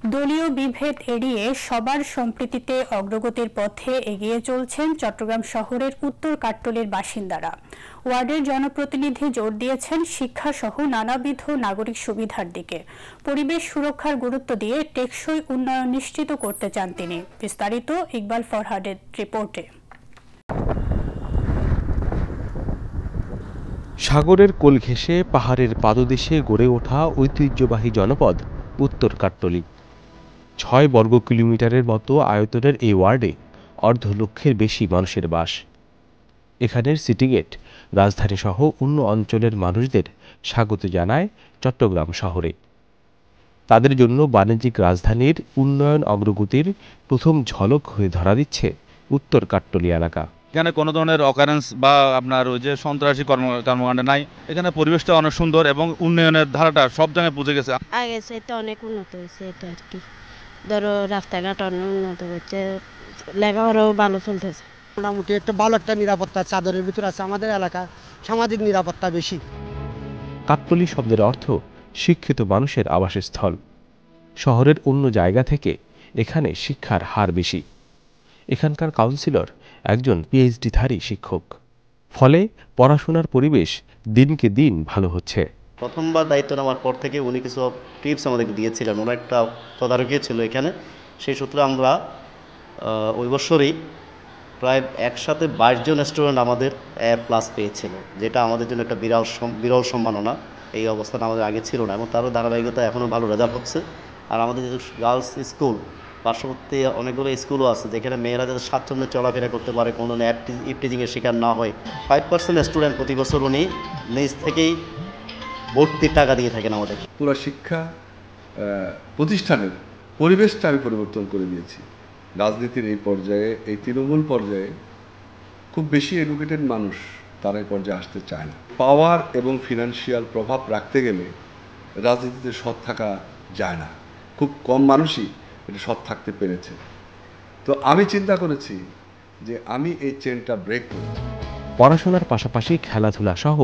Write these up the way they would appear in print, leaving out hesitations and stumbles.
দলীয় বিভেদ এড়িয়ে সবার সম্প্রীতিতে অগ্রগতির পথে এগিয়ে চলছেন চট্টগ্রাম শহরের উত্তর কাট্টলীর বাসিন্দারা। ওয়ার্ডের জনপ্রতিনিধি জোর দিয়েছেন শিক্ষাসহ নানাবিধ নাগরিক সুবিধার দিকে। পরিবেশ সুরক্ষার গুরুত্ব দিয়ে টেকসই উন্নয়ন নিশ্চিত করতে চান তিনি। বিস্তারিত ইকবাল ফরহাদের রিপোর্টে। সাগরের কোল ঘেঁষে পাহাড়ের পাদদেশে গড়ে ওঠা ঐতিহ্যবাহী জনপদ উত্তর কাট্টলী। ৬ বর্গ কিলোমিটারের মতো আয়তনের এই ওয়ার্ডে অর্ধ লক্ষের বেশি মানুষের বাস। এখানের সিটি গেট রাজধানীসহ অন্য অঞ্চলের মানুষদের স্বাগত জানায় চট্টগ্রাম শহরে। তাদের জন্য বাণিজ্যিক রাজধানীর উন্নয়ন অগ্রগতির প্রথম ঝলক হয়ে ধরা দিচ্ছে উত্তর কাট্টলী এলাকা। এখানে কোনো ধরনের অকারেন্স বা আপনার ওই যে সন্ত্রাসী কর্মকাণ্ড নাই। এখানে পরিবেশটা অনেক সুন্দর এবং উন্নয়নের ধারাটা সব জায়গায় পৌঁছে গেছে। আগে সেটা অনেক উন্নত হয়েছে, এটা আর কি। ধরো রাস্তাঘাট অনেক উন্নত হচ্ছে, লেখাপড়াও ভালো চলতেছে। মোটামুটি একটা ভালো একটা নিরাপত্তা চাদরের ভিতর আছে। আমাদের এলাকা সামাজিক নিরাপত্তা বেশি। কাট্টলী শব্দের অর্থ শিক্ষিত মানুষের আবাসস্থল। শহরের অন্য জায়গা থেকে এখানে শিক্ষার হার বেশি। এখানকার কাউন্সিলর একজন পিএইচডিধারী শিক্ষক। ফলে পড়াশোনার পরিবেশ দিনকে দিন ভালো হচ্ছে। প্রথমবার দায়িত্ব নেওয়ার পর থেকে উনি কিছু টিপস আমাদেরকে দিয়েছিলেন। ওনার একটা তদারকি ছিল এখানে। সেই সূত্রে আমরা ওই বছরই প্রায় একসাথে 22 জন স্টুডেন্ট আমাদের A+ পেয়েছিল, যেটা আমাদের জন্য একটা বিরল সম্মাননা। এই অবস্থাটা আমাদের আগে ছিল না এবং তারও ধারাবাহিকতা এখনও ভালো রেজাল্ট হচ্ছে। আর আমাদের যে গার্লস স্কুল পার্শ্ববর্তী অনেকগুলো স্কুলও আছে, যেখানে মেয়েরা যাতে স্বাচ্ছন্দ্যে চলাফেরা করতে পারে, কোনো ইভটিজিংয়ের শিকার না হয়। 5% স্টুডেন্ট প্রতি বছর উনি নিজ থেকেই ভর্তির টাকা দিয়ে থাকেন আমাদের। পুরো শিক্ষা প্রতিষ্ঠানের পরিবেশটা আমি পরিবর্তন করে দিয়েছি। রাজনীতির এই পর্যায়ে, এই তৃণমূল পর্যায়ে খুব বেশি এডুকেটেড মানুষ তারা এই পর্যায়ে আসতে চায় না। পাওয়ার এবং ফিনান্সিয়াল প্রভাব রাখতে গেলে রাজনীতিতে সৎ থাকা যায় না। খুব কম মানুষই এটা সৎ থাকতে পেরেছে। তো আমি চিন্তা করেছি যে আমি এই চেনটা ব্রেক করি। পড়াশোনার পাশাপাশি খেলাধুলা সহ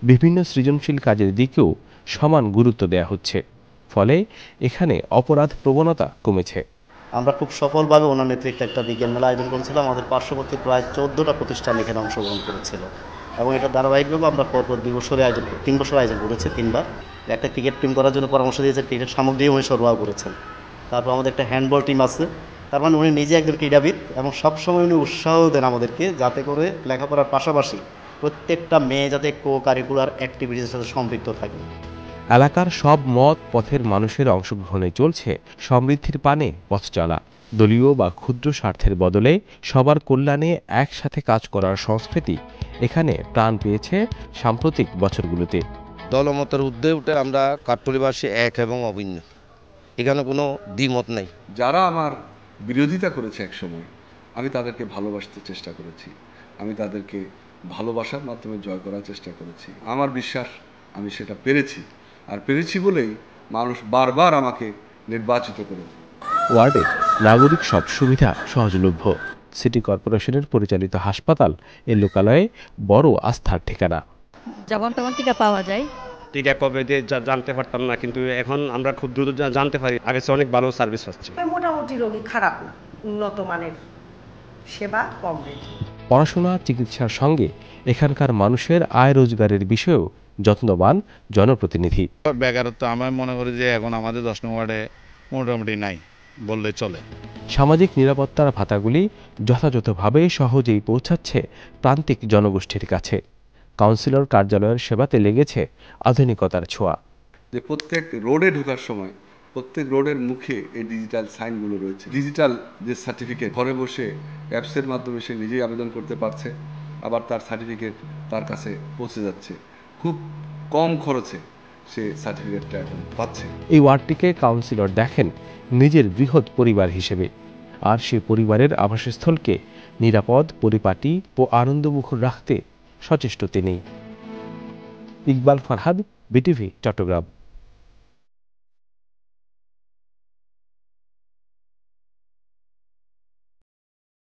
বিভিন্ন সৃজনশীল কাজের দিকেও সমান গুরুত্ব দেওয়া হচ্ছে। ফলে এখানে অপরাধ প্রবণতা কমেছে। আমরা খুব সফলভাবে ওনার নেতৃত্বে একটা বিজ্ঞান মেলা আয়োজন করেছিলাম। আমাদের পার্শ্ববর্তী প্রায় 14টা প্রতিষ্ঠান এখানে অংশগ্রহণ করেছিল এবং এটা ধারাবাহিকভাবে আমরা পরপর 3 বছর আয়োজন করেছি। 3বার একটা ক্রিকেট টিম করার জন্য পরামর্শ দিয়েছে, ক্রিকেট সামগ্রী উনি সরবরাহ করেছেন। তারপর আমাদের একটা হ্যান্ডবল টিম আছে। তার মানে উনি নিজে একজন ক্রীড়াবিদ এবং সবসময় উনি উৎসাহ দেন আমাদেরকে, যাতে করে লেখাপড়ার পাশাপাশি প্রত্যেকটা মেয়ে যাতে কো-কারিকুলার অ্যাক্টিভিটিসের সাথে সম্পৃক্ত থাকে। এলাকার সব মত পথের মানুষের অংশগ্রহণে চলছে সমৃদ্ধির পানে পথ চলা। দলীয় বা ক্ষুদ্র স্বার্থের বদলে সবার কল্যাণে একসাথে কাজ করার সংস্কৃতি এখানে প্রাণ পেয়েছে সাম্প্রতিক বছরগুলোতে। দলমতের ঊর্ধ্বে উঠে আমরা কাট্টলীবাসী এক এবং অভিন্ন, এখানে কোনো দ্বিমত নেই। যারা আমার বিরোধিতা করেছে একসময়, আমি তাদেরকে ভালোবাসতে চেষ্টা করেছি। আমি তাদেরকে ভালোবাসার মাধ্যমে জয় করার চেষ্টা করেছি। আমার বিশ্বাস আমি সেটা পেরেছি, আর পেরেছি বলেই মানুষ বারবার আমাকে নির্বাচিত করে। ওয়ার্ডে নাগরিক সব সুবিধা সহজলভ্য। সিটি কর্পোরেশনের পরিচালিত হাসপাতাল এর লোকালয়ে বড় আস্থার ঠিকানা। যেমন তেমন টিকা পাওয়া যায়। টিকা কবে দিয়ে জানতে পারতাম না, কিন্তু এখন আমরা খুব দ্রুত জানতে পারি। আগে অনেক ভালো সার্ভিস পাচ্ছি। মোটামুটি রোগী খারাপ না, উন্নত মানের সেবা, কম রেট। পড়াশোনা, চিকিৎসার সঙ্গে এখানকার মানুষের আয় রোজগারের বিষয়েও যত্নবান জনপ্রতিনিধি। বেকারত্ব আমার মনে করি যে এখন আমাদের 10 নং ওয়ার্ডে মোটামুটি নাই বললে চলে। সামাজিক নিরাপত্তার ভাতাগুলি যথাযথভাবে সহজেই পৌঁছাচ্ছে প্রান্তিক জনগোষ্ঠীর কাছে। কাউন্সিলর কার্যালয়ের সেবাতে লেগেছে আধুনিকতার ছোঁয়া। যে প্রত্যেক রোডে ঢোকার সময় প্রত্যেক রোডের মুখে এই ডিজিটাল সাইনগুলো রয়েছে। ডিজিটাল যে সার্টিফিকেট, ঘরে বসে অ্যাপসের মাধ্যমে সে নিজেই আবেদন করতে পারছে, আবার তার সার্টিফিকেট তার কাছে পৌঁছে যাচ্ছে। খুব কম খরচে সে সার্টিফিকেটটা এখন পাচ্ছে। এই ওয়ার্ডটিকে কাউন্সিলর দেখেন নিজের বৃহৎ পরিবার হিসেবে, আর সে পরিবারের আবাসস্থলকে নিরাপদ, পরিপাটি ও আনন্দমুখর রাখতে সচেষ্ট তিনি। ইকবাল ফরহাদ, বিটিভি, চট্টগ্রাম।